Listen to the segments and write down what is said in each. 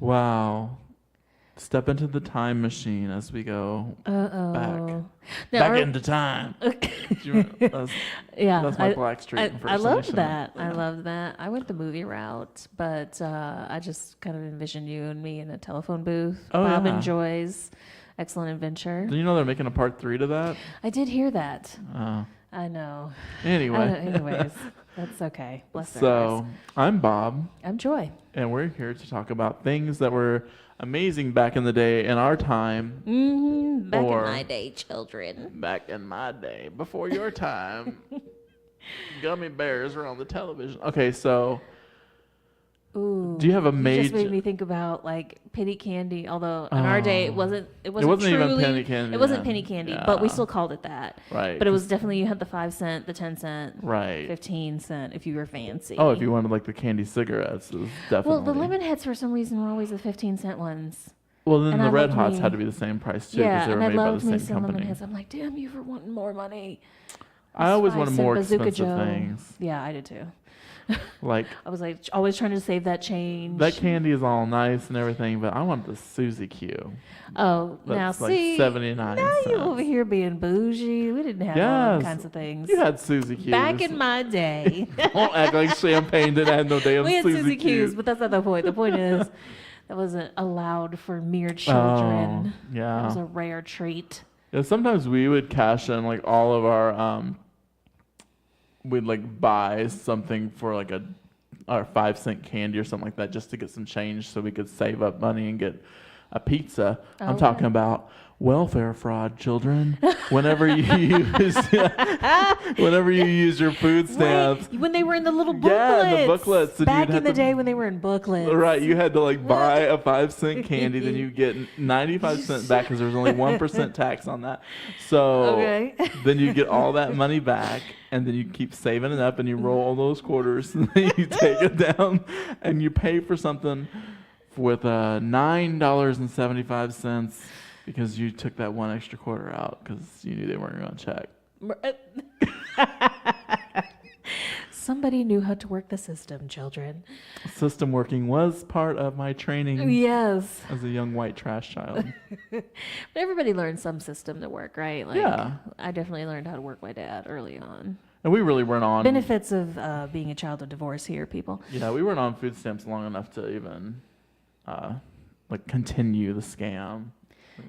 Wow. Step into the time machine as we go back. Now, Into time. That's my Blackstreet impersonation. I loved that. Yeah. I loved that. I went the movie route, but I just kind of envisioned you and me in a telephone booth. Bob and Joy's Excellent Adventure. Do you know they're making a part 3 to that? I did hear that. Oh. I know. Anyways, that's okay. Bless their So, hearts. I'm Bob. I'm Joy. And we're here to talk about things that were amazing back in the day in our time. Mm-hmm. Back in my day, children. Back in my day, before your time. Gummy bears were on the television. Okay, so ooh, do you have a major? You just made me think about like penny candy. Although in our day it wasn't truly, even penny candy. It wasn't penny candy, but we still called it that. Right. But it was definitely, you had the 5 cent, the 10 cent, right, 15 cent if you were fancy. Oh, if you wanted like the candy cigarettes, it was definitely. Well, the lemon heads for some reason were always the 15 cent ones. Well, then the Red Hots had to be the same price too, because they were made by the same company. Lemon heads. I'm like, damn you for wanting more money. I always wanted more expensive things. Yeah, I did too. Like I was like always trying to save that change. That candy is all nice and everything, but I want the Suzy Q. Oh, that's now like see, 79 now cents. you over here being bougie. We didn't have all kinds of things. You had Suzy Q's. Back in my day. Don't act like champagne didn't have no damn we had Suzy Q's, but that's not the point. The point is that wasn't allowed for mere children. Oh, yeah. It was a rare treat. Yeah, sometimes we would cash in like all of our we'd like buy something for like our 5 cent candy or something like that just to get some change so we could save up money and get a pizza. I'm talking about welfare fraud, children. Whenever you use your food stamps. Right. When they were in the little booklets. Yeah, the booklets. Back in the day when they were in booklets. Right, you had to like buy a 5 cent candy, then you get 95 cents back because there was only 1% tax on that. So then you get all that money back, and then you keep saving it up, and you roll all those quarters, and then you take it down, and you pay for something with $9.75 because you took that one extra quarter out because you knew they weren't going to check. Somebody knew how to work the system, children. System working was part of my training. Yes. As a young white trash child. But everybody learned some system to work, right? Like, yeah. I definitely learned how to work my dad early on. And we really weren't on... Benefits of being a child of divorce here, people. Yeah, we weren't on food stamps long enough to even continue the scam.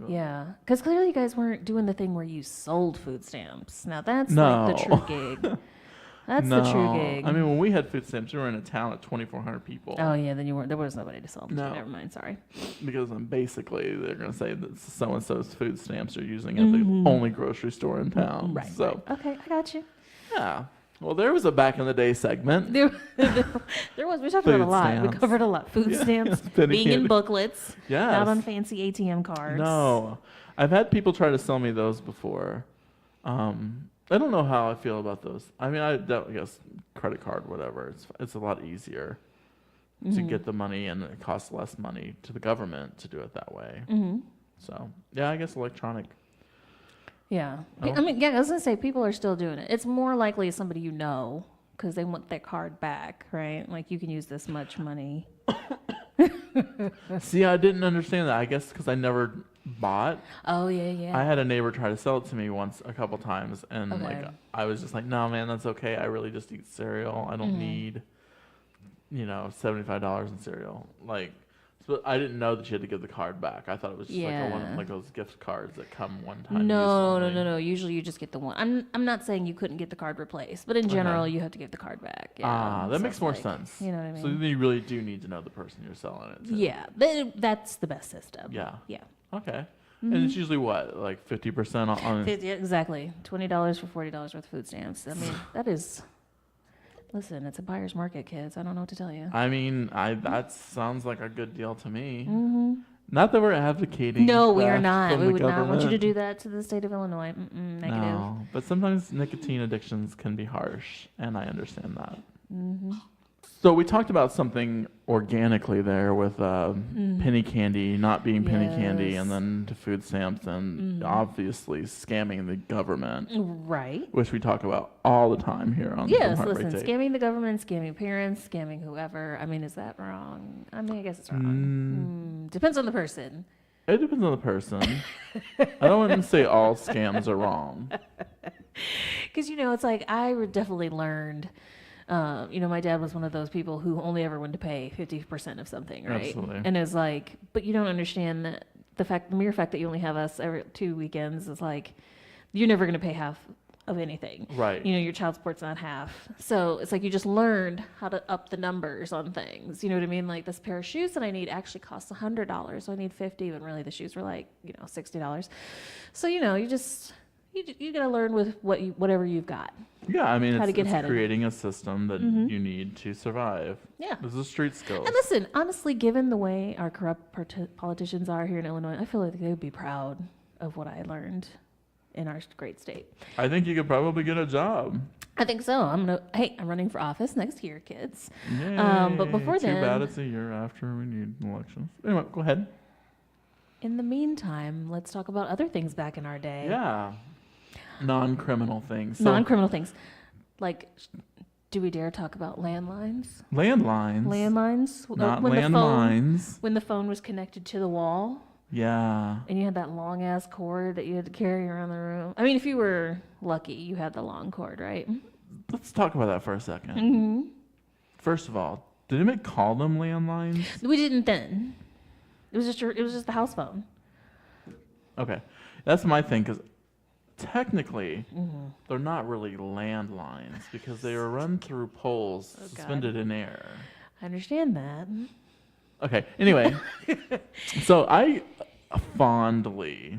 Yeah, because clearly you guys weren't doing the thing where you sold food stamps. Now that's like the true gig. That's the true gig. I mean, when we had food stamps, we were in a town of 2,400 people. Oh yeah, then you weren't. There was nobody to sell them to. Never mind. Sorry. Because basically they're going to say that so and so's food stamps are using at the only grocery store in town. Right. So okay, I got you. Yeah. Well, there was a back in the day segment. There was. We talked about a lot. Stamps. We covered a lot. Food stamps, being in booklets, not on fancy ATM cards. No, I've had people try to sell me those before. I don't know how I feel about those. I mean, I guess credit card, whatever. It's a lot easier to get the money, and it costs less money to the government to do it that way. So yeah, I guess electronic. Yeah. I mean, yeah, I was going to say, people are still doing it. It's more likely somebody you know, because they want their card back, right? Like, you can use this much money. See, I didn't understand that. I guess because I never bought. Oh, yeah. I had a neighbor try to sell it to me a couple times, and I was just like, no, man, that's okay. I really just eat cereal. I don't need, $75 in cereal. Like, but I didn't know that you had to give the card back. I thought it was just like those gift cards that come one time. No. Usually you just get the one. I'm not saying you couldn't get the card replaced, but in general you have to give the card back. Yeah. That makes more sense. You know what I mean? So you really do need to know the person you're selling it to. Yeah, that's the best system. Yeah. Okay. Mm-hmm. And it's usually what, like 50% on? 50, exactly. $20 for $40 worth of food stamps. I mean, that is. Listen, it's a buyer's market, kids. I don't know what to tell you. I mean, that sounds like a good deal to me. Not that we're advocating. No, we are not. We would not want you to do that to the state of Illinois. Negative. No, but sometimes nicotine addictions can be harsh, and I understand that. So we talked about something organically there with penny candy not being penny candy, and then to food stamps, and obviously scamming the government. Right. Which we talk about all the time here on Yes, From Heartbreak listen, Tape. scamming the government, scamming parents, scamming whoever. I mean, is that wrong? I mean, I guess it's wrong. Depends on the person. It depends on the person. I don't want to say all scams are wrong. Because, it's like I definitely learned, my dad was one of those people who only ever wanted to pay 50% of something, right? Absolutely. And it's like, but you don't understand that the mere fact that you only have us every 2 weekends is like, you're never going to pay half of anything. Right. Your child support's not half. So it's like you just learned how to up the numbers on things. You know what I mean? Like this pair of shoes that I need actually costs $100. So I need $50, but really the shoes were like, $60. So, you got to learn with whatever you've got. Yeah, I mean, How to get it's headed. creating a system that you need to survive. Yeah. This is street skills. And listen, honestly, given the way our corrupt politicians are here in Illinois, I feel like they would be proud of what I learned in our great state. I think you could probably get a job. I think so. I'm running for office next year, kids. Yay. But before Too then, bad it's a year after we need elections. Anyway, go ahead. in the meantime, let's talk about other things back in our day. Yeah. Non-criminal things. So, Non-criminal things. Like, do we dare talk about landlines? landlines. Landlines? Not when landmines. when the phone was connected to the wall Yeah. and you had that long-ass cord that you had to carry around the room. I mean, if you were lucky, you had the long cord, right? Let's talk about that for a second. Mm-hmm. First of all, did anybody call them landlines? We didn't then. It was just the house phone. Okay. That's my thing, because technically, they're not really landlines because they are run through poles suspended in air. I understand that. Okay, anyway. So I fondly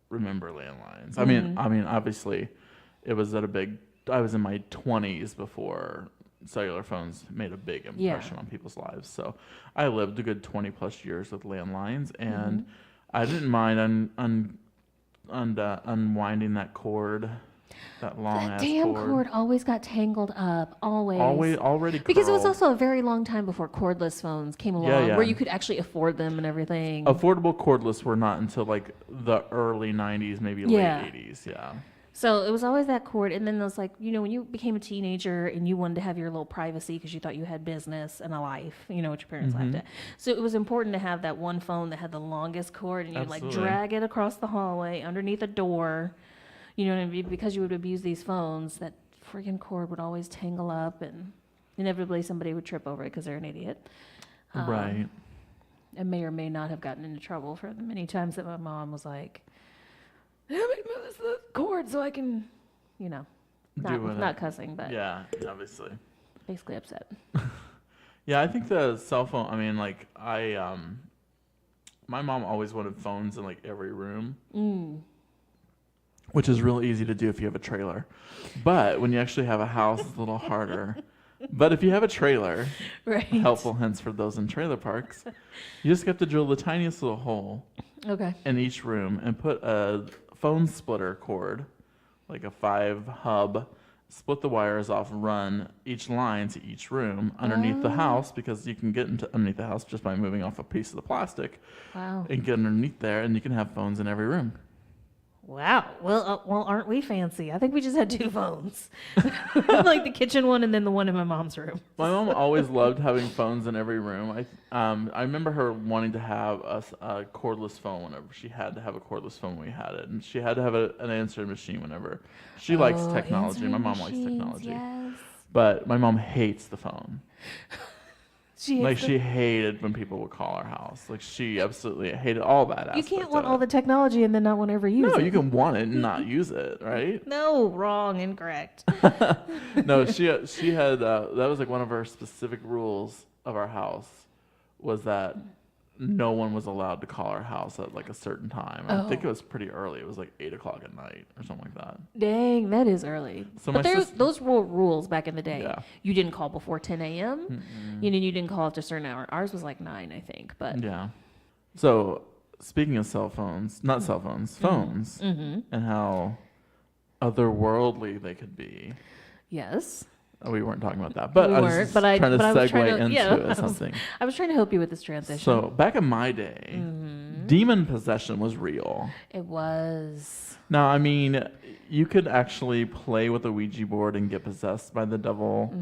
remember landlines. I mean, obviously, it was I was in my 20s before cellular phones made a big impression on people's lives. So I lived a good 20 plus years with landlines, and I didn't mind unwinding that cord, that long ass Damn cord always got tangled up. Already because it was curled. also a very long time before cordless phones came along, where you could actually afford them and everything. Affordable cordless were not until like the early 90s, maybe late 80s. Yeah. So it was always that cord, and then it was like, when you became a teenager and you wanted to have your little privacy because you thought you had business and a life, what your parents laughed at. So it was important to have that one phone that had the longest cord, and you'd like drag it across the hallway underneath a door, because you would abuse these phones. That friggin' cord would always tangle up, and inevitably somebody would trip over it because they're an idiot. Right. And may or may not have gotten into trouble for the many times that my mom was like, "Move the cord so I can," not cussing, but yeah, obviously. basically upset. Yeah, I think the cell phone. I mean, like my mom always wanted phones in like every room, which is real easy to do if you have a trailer. But when you actually have a house, it's a little harder. But if you have a trailer, Right. helpful hints for those in trailer parks, you just have to drill the tiniest little hole Okay. in each room and put a phone splitter cord, like a 5 hub, split the wires off, run each line to each room underneath the house, because you can get into underneath the house just by moving off a piece of the plastic Wow. and get underneath there, and you can have phones in every room. Wow. Well, aren't we fancy? I think we just had 2 phones, like the kitchen one and then the one in my mom's room. My mom always loved having phones in every room. I remember her wanting to have a cordless phone whenever she had to have a cordless phone when we had it, and she had to have an answering machine whenever she likes technology. My mom likes technology, yes. but my mom hates the phone. She hated when people would call our house. Like, she absolutely hated all that aspect. You can't want of all it. the technology and then not want to ever use it. No, you can want it and not use it, right? No, wrong, incorrect. No, she had that was like one of her specific rules of our house, was that no one was allowed to call our house at like a certain time. I think it was pretty early. It was like 8:00 at night or something like that. Dang, that is early. So but my those were rules back in the day. Yeah. You didn't call before 10 a.m. You didn't call after a certain hour. Ours was like 9, I think. But Yeah. So speaking of cell phones, not cell phones, phones, and how otherworldly they could be. yes. We weren't talking about that, but We I was weren't, just but I- trying to but I was segue trying to- into yeah. something. I was trying to help you with this transition. So back in my day, demon possession was real. It was. Now, I mean, you could actually play with a Ouija board and get possessed by the devil.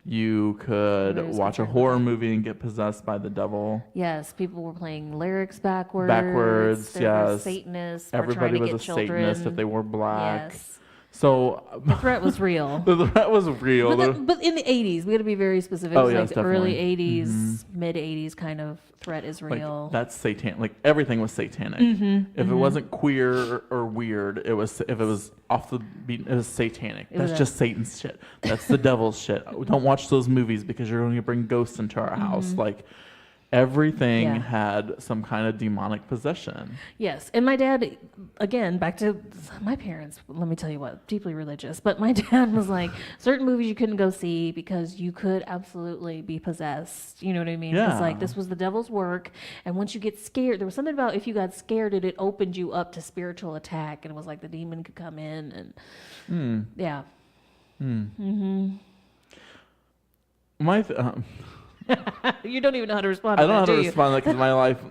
You could Everybody was watch a concerned horror about that. movie and get possessed by the devil. Yes, people were playing lyrics backwards. Backwards, There were yes. Satanists. were Everybody trying to was get a Satanist if children. they wore black. Yes. So The threat was real. the threat was real. But in the 80s, we got to be very specific. Oh, It's yes, like the early definitely. 80s, mid 80s kind of threat is Like, real. that's satanic. Like everything was satanic. If it wasn't queer or weird, if it was off the beat, it was satanic. It was That's just Satan's shit. That's the devil's shit. Don't watch those movies because you're going to bring ghosts into our house. Like everything Yeah. had some kind of demonic possession. Yes, and my dad, again, back to my parents, let me tell you what, deeply religious, but my dad was like, certain movies you couldn't go see because you could absolutely be possessed. You know what I mean? Yeah. It's like, this was the devil's work, and once you get scared, there was something about if you got scared, it opened you up to spiritual attack, and it was like the demon could come in, and yeah. My You don't even know how to respond I to don't know how that, to do you? respond because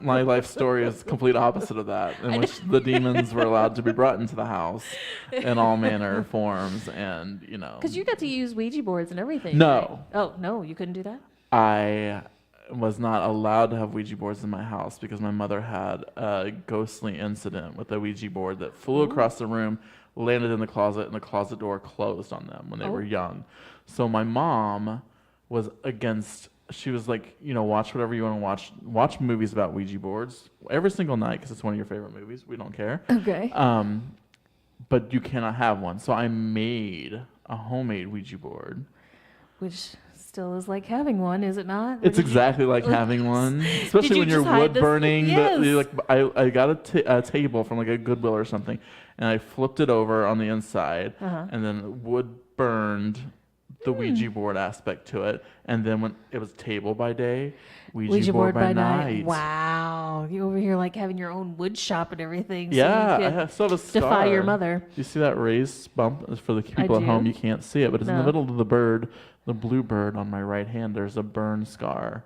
my life story is complete opposite of that, in which the demons were allowed to be brought into the house in all manner of forms, and Because you got to use Ouija boards and everything. No. right? Oh, no, you couldn't do that? I was not allowed to have Ouija boards in my house because my mother had a ghostly incident with a Ouija board that flew across the room, landed in the closet, and the closet door closed on them when they were young. So my mom was against. She was like, watch whatever you want to watch. Watch movies about Ouija boards every single night because it's one of your favorite movies. We don't care. Okay. But you cannot have one. So I made a homemade Ouija board. Which still is like having one, is it not? Or It's did you- exactly like having one, especially you when you're just hide wood this- burning. Yes. I got a table from like a Goodwill or something, and I flipped it over on the inside, and then wood burned the Ouija board aspect to it, and then when it was table by day, Ouija board by night. Wow. You over here like having your own wood shop and everything. Yeah, So you I still have a scar. defy your mother. You see that raised bump? It's for the people at do. home. You can't see it, but it's in the No. middle of the bird, the blue bird on my right hand. There's a burn scar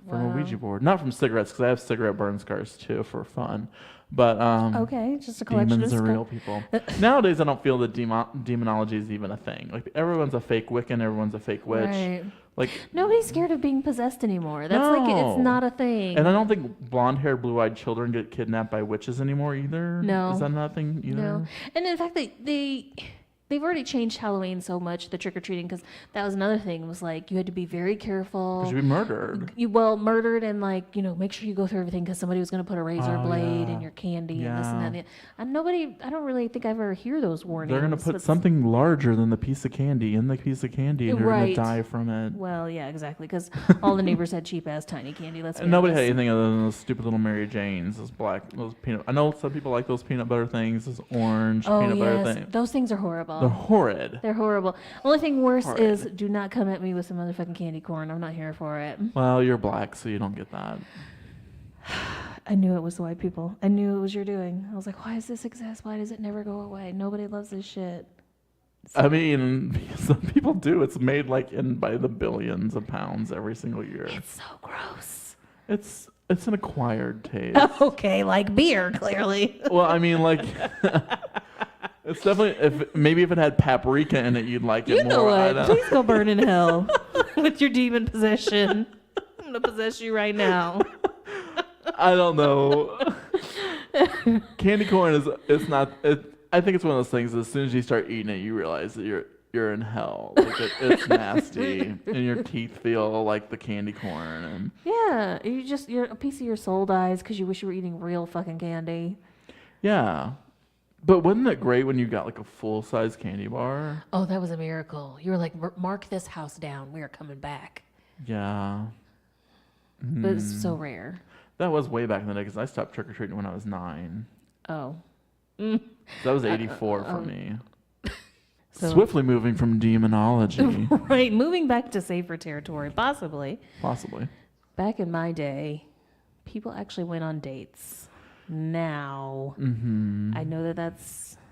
from a Wow. Ouija board. Not from cigarettes, because I have cigarette burn scars too for fun. But Okay, just a collection demons of are real people. Nowadays, I don't feel that demonology is even a thing. Like everyone's a fake Wiccan, everyone's a fake witch. Right. Like, Nobody's scared of being possessed anymore. That's like, No. it's not a thing. and I don't think blonde-haired, blue-eyed children get kidnapped by witches anymore either. No. Is that not a thing either? No. And in fact, they've already changed Halloween so much, the trick-or-treating, because that was another thing, was like, you had to be very careful. Because you'd be murdered. Murdered and like, make sure you go through everything because somebody was going to put a razor Oh, blade yeah. in your candy and this and Yeah. that. And, I don't really think I ever hear those warnings. They're going to put It's- something larger than the piece of candy in the piece of candy, and you're going Right. to die from it. Well, yeah, exactly, because all the neighbors had cheap-ass tiny candy. Let's be And nobody had honest. anything other than those stupid little Mary Janes, those peanut. I know some people like those peanut butter things, those orange Oh, peanut butter yes. things. Those things are horrible. They're horrid. They're horrible. Only thing worse Horrid. is do not come at me with some motherfucking candy corn. I'm not here for it. Well, you're black, so you don't get that. I knew it was the white people. I knew it was your doing. I was like, why does this exist? Why does it never go away? Nobody loves this shit. I mean, some people do. It's made by the billions of pounds every single year. It's so gross. It's an acquired taste. Okay, like beer, clearly. Well, I mean, it's definitely if it had paprika in it, you'd like it You more. know I what? don't- Please go burn in hell with your demon possession. I'm gonna possess you right now. I don't know. Candy corn it's not. I think it's one of those things. As soon as you start eating it, you realize that you're in hell. It's nasty, and your teeth feel like the candy corn. And Yeah, you're a piece of your soul dies because you wish you were eating real fucking candy. yeah, but wasn't it great when you got like a full size candy bar? Oh, that was a miracle. You were like, mark this house down. We are coming back. Yeah, But it's so rare. that was way back in the day because I stopped trick or treating when I was 9. Oh. That was 84 for me. So- Swiftly moving from demonology, Right, moving back to safer territory, possibly. possibly. Back in my day, people actually went on dates. Now, I know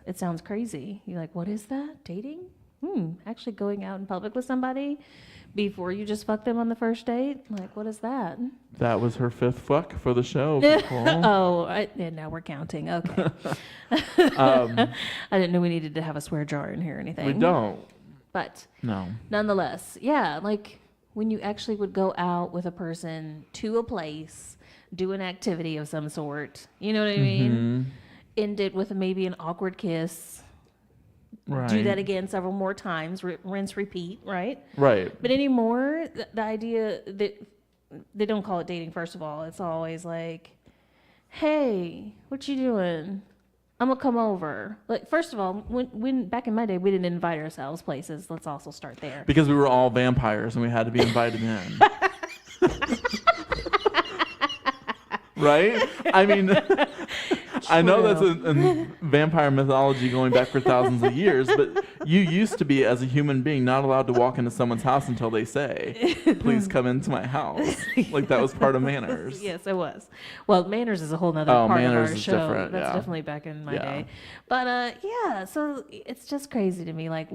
it sounds crazy. You're like, what is that? Dating? actually going out in public with somebody before you just fuck them on the first date? Like, what is that? That was her 5th fuck for the show, people. And now we're counting. Okay. Um, I didn't know we needed to have a swear jar in here or anything. we don't. But No. nonetheless, yeah, like when you actually would go out with a person to a place, do an activity of some sort, you know what I mean? End it with maybe an awkward kiss. Right. Do that again several more times, rinse, repeat, right? Right. But anymore, the idea that they don't call it dating, first of all. It's always like, hey, what you doing? I'm gonna come over. Like, first of all, when back in my day, we didn't invite ourselves places. Let's also start there. Because we were all vampires and we had to be invited in. Right? I mean, I know that's a vampire mythology going back for thousands of years, but you used to be, as a human being, not allowed to walk into someone's house until they say, please come into my house. Like, that was part of manners. Yes, it was. Well, manners is a whole nother part of manners our is show. different, That's yeah. definitely back in my Yeah. day. But yeah, so it's just crazy to me, like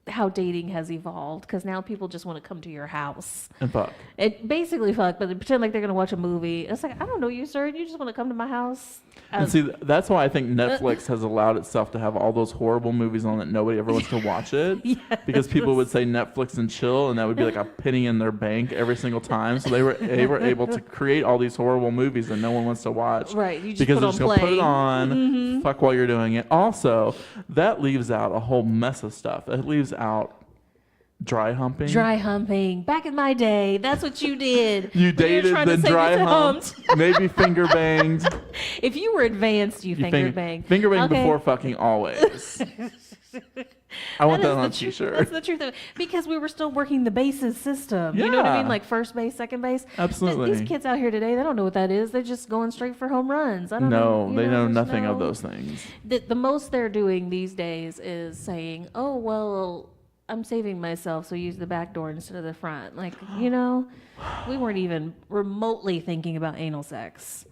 how dating has evolved, because now people just want to come to your house. And fuck. It basically fuck, but they pretend like they're gonna watch a movie. It's like, I don't know you, sir. You just want to come to my house. And see, that's why I think Netflix has allowed itself to have all those horrible movies on that nobody ever wants to watch it. Yes. Because people would say Netflix and chill, and that would be like a penny in their bank every single time. So they were able to create all these horrible movies that no one wants to watch. Right. You just Because put they're on just going to put play. it on, fuck while you're doing it. Also, that leaves out a whole mess of stuff. It leaves out dry humping. Dry humping. Back in my day, that's what you did. You when were dated, trying to then say you dry humped. humped, maybe finger banged. If you were advanced, you finger banged. Finger bang Okay. before fucking always. I want that on a That's t-shirt. the truth of it. Because we were still working the bases system. You know what I mean? Yeah. Like first base, second base. Absolutely. These kids out here today, they don't know what that is. They're just going straight for home runs. I don't No, know. You they know there's nothing of no- those things. The most they're doing these days is saying, oh, well, I'm saving myself, so use the back door instead of the front. Like, we weren't even remotely thinking about anal sex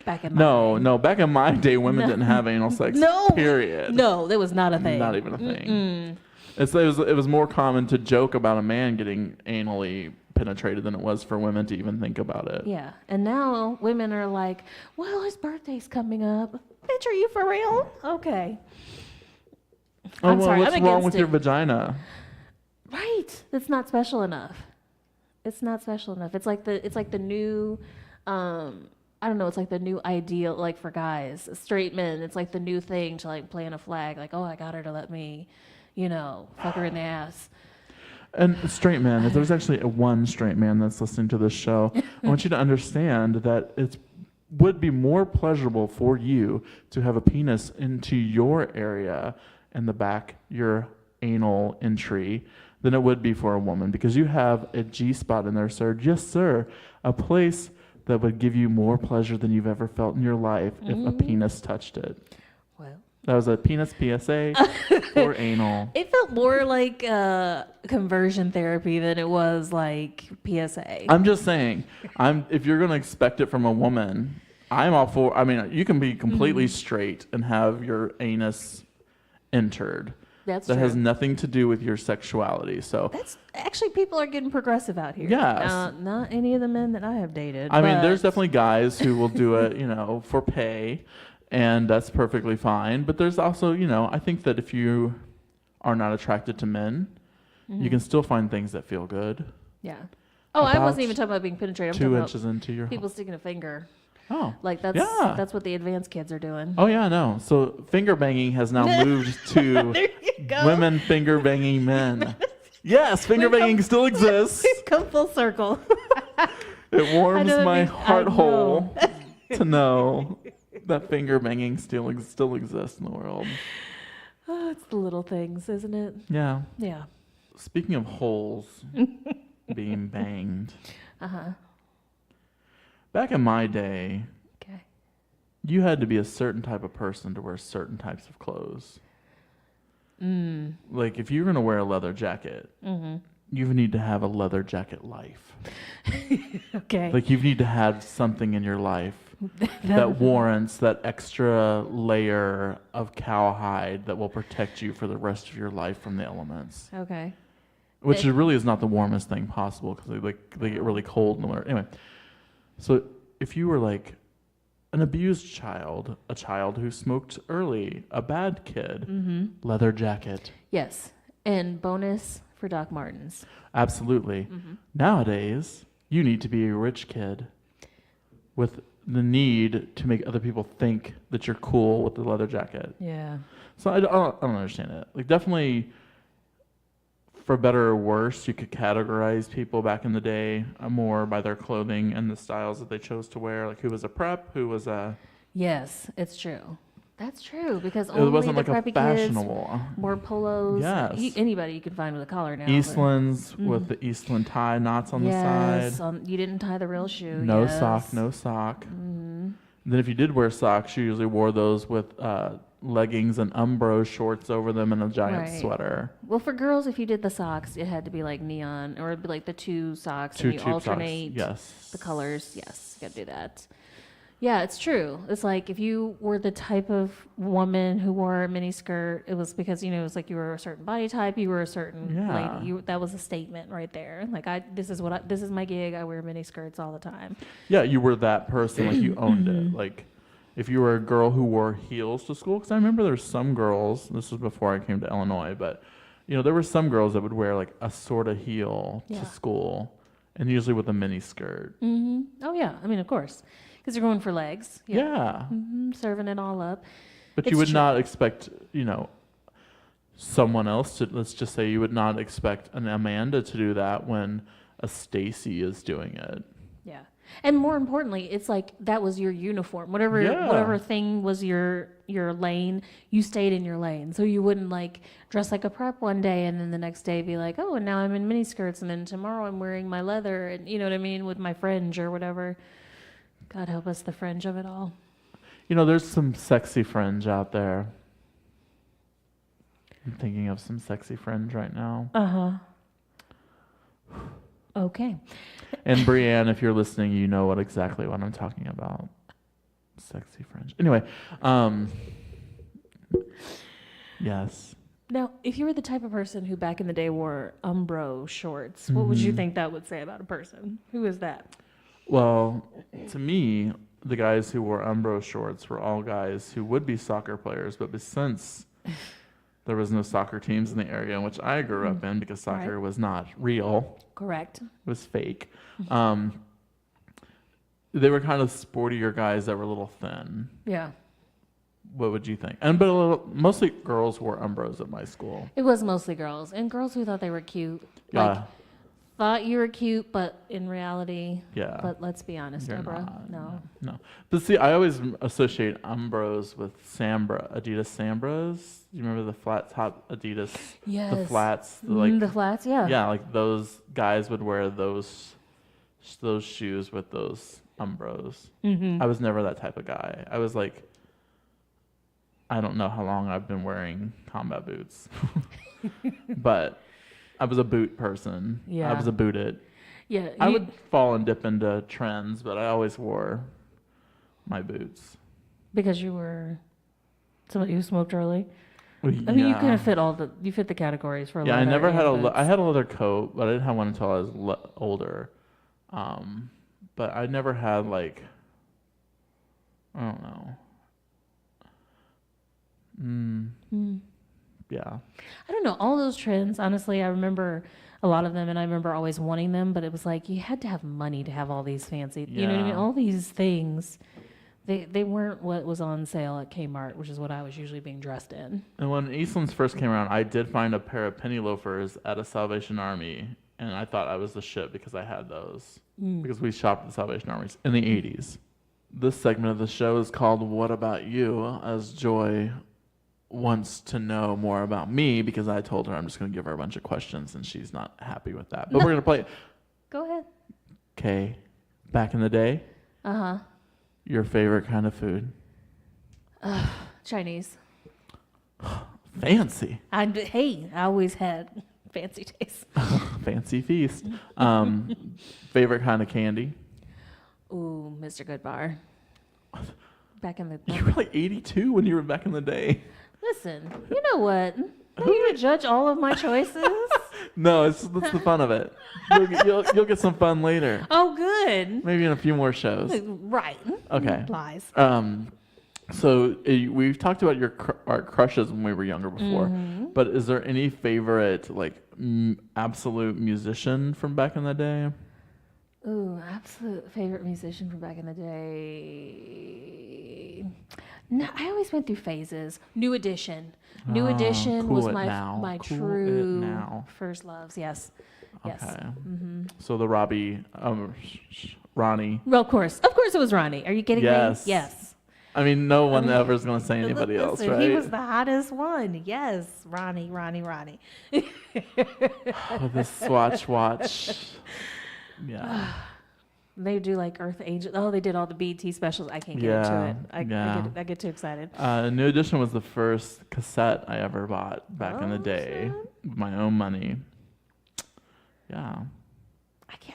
back in my day. No. Back in my day, women No. didn't have anal sex. No. Period. No, that was not a thing. Not even a thing. It was more common to joke about a man getting anally penetrated than it was for women to even think about it. Yeah, and now women are like, well, his birthday's coming up. Bitch, are you for real? Okay. Oh, I'm well, sorry, what's I'm wrong against with it. your vagina? Right. It's not special enough. It's not special enough. It's like the new I don't know, it's like the new ideal, like for guys, straight men, it's like the new thing to like plant a flag, like, oh, I got her to let me, fuck her in the ass. And straight man, if there's actually one straight man that's listening to this show, I want you to understand that it would be more pleasurable for you to have a penis into your area in the back, your anal entry, than it would be for a woman, because you have a G-spot in there, sir. Yes, sir. A place that would give you more pleasure than you've ever felt in your life if a penis touched it. Well, That was a penis PSA for anal. it felt more like conversion therapy than it was like PSA. I'm just saying, if you're going to expect it from a woman, I'm all for, I mean, you can be completely straight and have your anus entered. That's that true. has nothing to do with your sexuality. So, That's actually, people are getting progressive out here. Yes. Not any of the men that I have dated. I mean, but- there's definitely guys who will do it, for pay, and that's perfectly fine. But there's also, I think that if you are not attracted to men, you can still find things that feel good. Yeah. Oh, I About wasn't even talking about being penetrated. I'm 2 talking inches into your about people sticking a finger. Oh. Like that's Yeah. that's what the advanced kids are doing. Oh, yeah, no. So finger banging has now moved to There you go. women finger banging men. Yes, finger We've banging still exists. We've come full circle. It warms know that my means- heart I hole to know that finger banging still exists in the world. Oh, it's the little things, isn't it? Yeah. Yeah. Speaking of holes being banged, Uh-huh. back in my day, Okay. you had to be a certain type of person to wear certain types of clothes. Like if you're going to wear a leather jacket, you need to have a leather jacket life. Okay. Like you need to have something in your life that warrants that extra layer of cowhide that will protect you for the rest of your life from the elements. Okay. Which really is not the warmest thing possible because they get really cold in the winter. Anyway, so if you were like an abused child, a child who smoked early, a bad kid, leather jacket. Yes. And bonus for Doc Martens. Absolutely. Nowadays, you need to be a rich kid with the need to make other people think that you're cool with the leather jacket. Yeah. So I don't understand it. Like, definitely, for better or worse, you could categorize people back in the day more by their clothing and the styles that they chose to wear. Like, who was a prep, who was a... Yes, it's true. That's true, because It only wasn't the like a preppy kids fashionable... wore polos. Yes. Anybody you can find with a collar now. Eastlands with the Eastland tie knots on the side. You didn't tie the real shoe. No yes. sock, no sock. Then if you did wear socks, you usually wore those with leggings and Umbro shorts over them and a giant Right. sweater. Well, for girls, if you did the socks, it had to be like neon, or it'd be like the two socks, Two and you tube alternate socks. Yes. the colors. Yes, you got to do that. Yeah, it's true. It's like if you were the type of woman who wore a mini skirt, it was because, it was like you were a certain body type, you were a certain Yeah. lady. That was a statement right there. Like this is my gig. I wear mini skirts all the time. Yeah, you were that person. Like, you owned it. Like, if you were a girl who wore heels to school, because I remember there's some girls, this was before I came to Illinois, but, there were some girls that would wear, like, a sort of heel Yeah. to school, and usually with a mini skirt. Oh yeah, I mean of course, because you're going for legs. Yeah. Serving it all up. But It's you would true. not expect, someone else to, let's just say you would not expect an Amanda to do that when a Stacy is doing it. Yeah. And more importantly, it's like that was your uniform. Whatever Yeah. whatever thing was your lane, you stayed in your lane. So you wouldn't like dress like a prep one day and then the next day be like, "Oh, and now I'm in mini skirts and then tomorrow I'm wearing my leather," and you know what I mean, with my fringe or whatever. God help us, the fringe of it all. There's some sexy fringe out there. I'm thinking of some sexy fringe right now. Okay. And Brianne, if you're listening, you know exactly what I'm talking about. Sexy fringe. Anyway, yes. Now, if you were the type of person who back in the day wore Umbro shorts, what would you think that would say about a person? Who is that? Well, to me, the guys who wore Umbro shorts were all guys who would be soccer players, but since there was no soccer teams in the area in which I grew up in, because soccer Right. was not real, Correct. it was fake, they were kind of sportier guys that were a little thin. Yeah. What would you think? Mostly girls wore Umbros at my school. It was mostly girls, and girls who thought they were cute. Like, thought you were cute, but in reality, Yeah. But let's be honest, You're Deborah, not, no. No. But see, I always associate Umbros with Adidas Sambras. You remember the flat top Adidas? Yes. The flats? The flats, yeah. Yeah, like those guys would wear those shoes with those Umbros. I was never that type of guy. I was like, I don't know how long I've been wearing combat boots. But I was a boot person. Yeah. I was a boot it. Yeah. I would fall and dip into trends, but I always wore my boots. Because you were somebody who smoked early. I I mean, you kind of fit you fit the categories for. Yeah, I never had boots. I had a leather coat, but I didn't have one until I was older. But I never had like, I don't know. Yeah. I don't know. All those trends, honestly, I remember a lot of them, and I remember always wanting them, but it was like you had to have money to have all these fancy, you know what I mean? Yeah. All these things, they weren't what was on sale at Kmart, which is what I was usually being dressed in. And when Eastlands first came around, I did find a pair of penny loafers at a Salvation Army, and I thought I was the shit because I had those. Because we shopped at the Salvation Armies in the 80s. This segment of the show is called What About You? As Joy wants to know more about me because I told her I'm just going to give her a bunch of questions and she's not happy with that. But we're going to play. Go ahead. Okay. Back in the day, your favorite kind of food? Chinese. Fancy. I always had fancy taste. Fancy feast. Favorite kind of candy? Ooh, Mr. Goodbar. Back in the You were like 82 when you were back in the day. Listen, you know what? Are you going to judge all of my choices? No, that's the fun of it. You'll get some fun later. Oh, good. Maybe in a few more shows. Right. Okay. Lies. So we've talked about our crushes when we were younger before, but is there any favorite like absolute musician from back in the day? Ooh, absolute favorite musician from back in the day. No, I always went through phases. New Edition. New Edition was my true first loves. Yes. Yes. Okay. Mm-hmm. So the Ronnie. Well, of course it was Ronnie. Are you kidding me? Yes. I mean, no one ever is going to say anybody else, right? He was the hottest one. Yes, Ronnie. With the Swatch watch. Yeah. They do like Earth Angel. Oh, they did all the BET specials. I can't get into it. I get too excited. New Edition was the first cassette I ever bought back in the day with my own money. Yeah.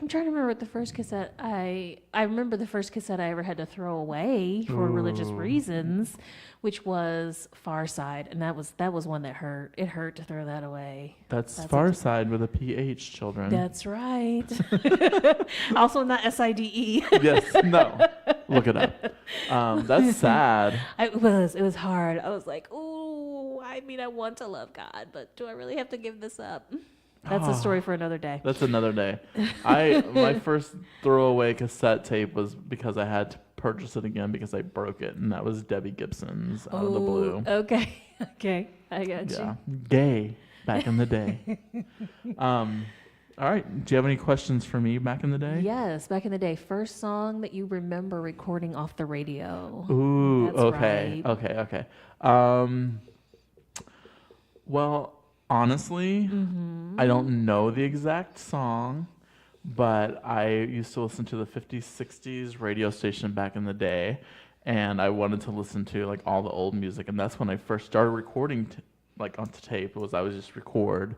I'm trying to remember what the first cassette I remember the first cassette I ever had to throw away for religious reasons, which was Far Side, and that was one that hurt. It hurt to throw that away. That's Far Side with a PH, children. That's right. Also not SIDE. Yes, no. Look it up. That's sad. It was hard. I was like, ooh, I mean, I want to love God, but do I really have to give this up? That's a story for another day. That's another day. My first throwaway cassette tape was because I had to purchase it again because I broke it, and that was Debbie Gibson's Out of the Blue. Okay, I got you. Yeah, gay back in the day. All right, do you have any questions for me back in the day? Yes, back in the day. First song that you remember recording off the radio. Ooh, That's okay, right. okay. Well, honestly, I don't know the exact song, but I used to listen to the 50s, 60s radio station back in the day, and I wanted to listen to like all the old music, and that's when I first started recording like onto tape. I would just record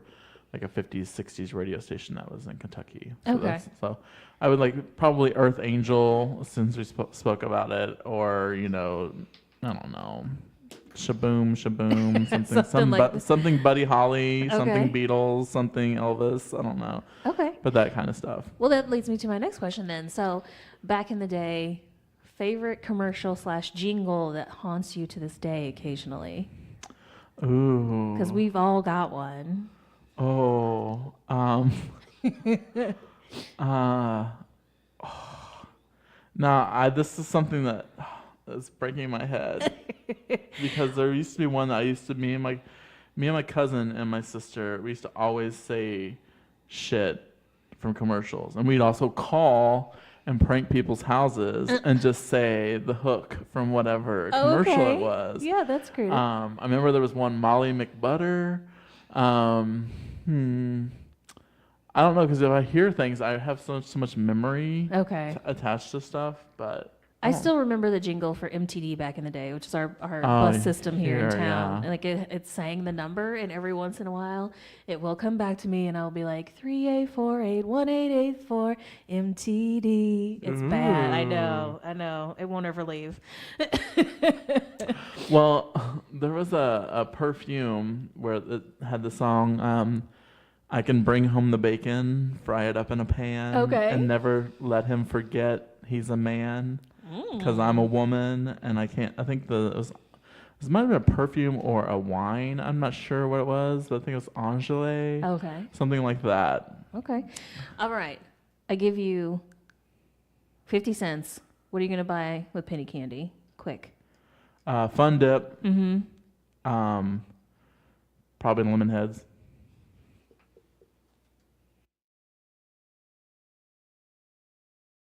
like a 50s, 60s radio station that was in Kentucky. So I would like probably Earth Angel, since we spoke about it, or I don't know. Shaboom, something Buddy Holly, something Beatles, something Elvis. I don't know. Okay. But that kind of stuff. Well, that leads me to my next question then. So, back in the day, favorite commercial / jingle that haunts you to this day occasionally? Ooh. Because we've all got one. Oh. This is something that's breaking my head. Because there used to be one that me and my cousin and my sister, we used to always say shit from commercials, and we'd also call and prank people's houses and just say the hook from whatever commercial it was. Yeah, that's creative. I remember there was one Molly McButter. I don't know, because if I hear things, I have so much memory attached to stuff, but I still remember the jingle for MTD back in the day, which is our bus system here in town. Yeah. And like it sang the number, and every once in a while it will come back to me, and I'll be like 38481884 MTD. It's bad. I know. It won't ever leave. Well, there was a perfume where it had the song I can bring home the bacon, fry it up in a pan, and never let him forget he's a man. Because I'm a woman, and I can't. I think it might have been a perfume or a wine. I'm not sure what it was, but I think it was Angele. Okay. Something like that. Okay. All right. I give you 50 cents. What are you gonna buy with penny candy? Quick. Fun dip. Mm-hmm. Probably lemon heads.